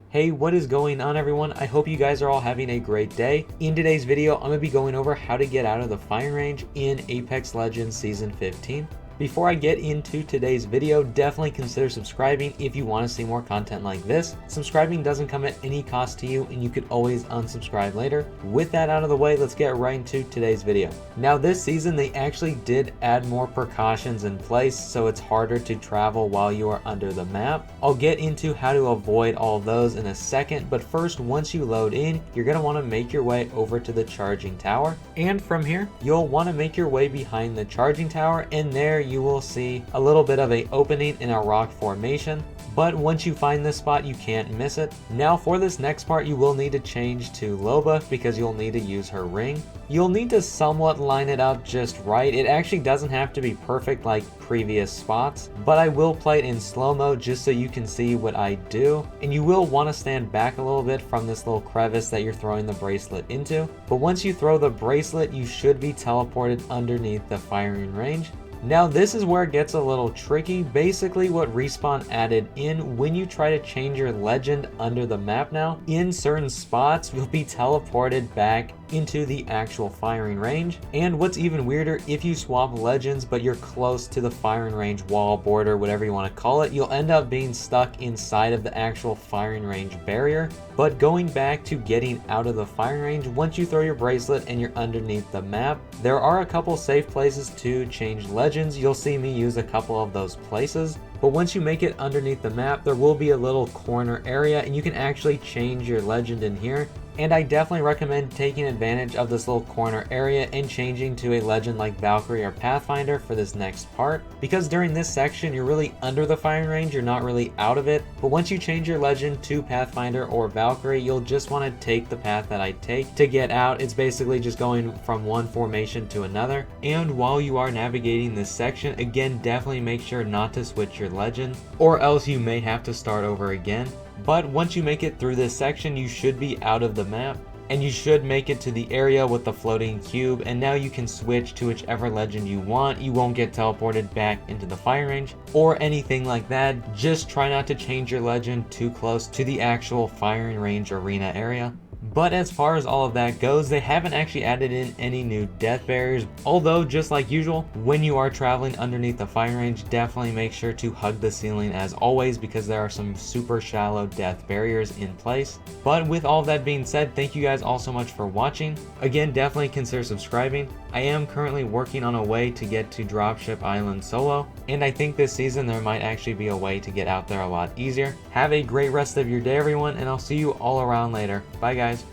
Hey, what is going on everyone? I hope you guys are all having a great day. In today's video, I'm going to be going over how to get out of the firing range in Apex Legends Season 15. Before I get into today's video, definitely consider subscribing if you want to see more content like this. Subscribing doesn't come at any cost to you and you could always unsubscribe later. With that out of the way, let's get right into today's video. Now this season, they actually did add more precautions in place, so it's harder to travel while you are under the map. I'll get into how to avoid all those in a second, but first, once you load in, you're going to want to make your way over to the charging tower. And from here, you'll want to make your way behind the charging tower, and there you will see a little bit of an opening in a rock formation. But once you find this spot, you can't miss it. Now for this next part, you will need to change to Loba because you'll need to use her ring. You'll need to somewhat line it up just right. It actually doesn't have to be perfect like previous spots, but I will play it in slow-mo just so you can see what I do. And you will want to stand back a little bit from this little crevice that you're throwing the bracelet into. But once you throw the bracelet, you should be teleported underneath the firing range. Now this is where it gets a little tricky. Basically what Respawn added in, when you try to change your legend under the map now, in certain spots you'll be teleported back into the actual firing range. And what's even weirder, if you swap legends but you're close to the firing range wall, border, whatever you want to call it, you'll end up being stuck inside of the actual firing range barrier. But going back to getting out of the firing range, once you throw your bracelet and you're underneath the map, there are a couple safe places to change legends. You'll see me use a couple of those places. But once you make it underneath the map, there will be a little corner area and you can actually change your legend in here. And I definitely recommend taking advantage of this little corner area and changing to a legend like Valkyrie or Pathfinder for this next part. Because during this section, you're really under the firing range, you're not really out of it. But once you change your legend to Pathfinder or Valkyrie, you'll just want to take the path that I take to get out. It's basically just going from one formation to another. And while you are navigating this section, again, definitely make sure not to switch your legend, or else you may have to start over again. But once you make it through this section, you should be out of the map and you should make it to the area with the floating cube, and now you can switch to whichever legend you want. You won't get teleported back into the firing range or anything like that. Just try not to change your legend too close to the actual firing range arena area. But as far as all of that goes, they haven't actually added in any new death barriers. Although, just like usual, when you are traveling underneath the firing range, definitely make sure to hug the ceiling as always, because there are some super shallow death barriers in place. But with all that being said, thank you guys all so much for watching. Again, definitely consider subscribing. I am currently working on a way to get to Dropship Island solo, and I think this season there might actually be a way to get out there a lot easier. Have a great rest of your day everyone, and I'll see you all around later. Bye guys.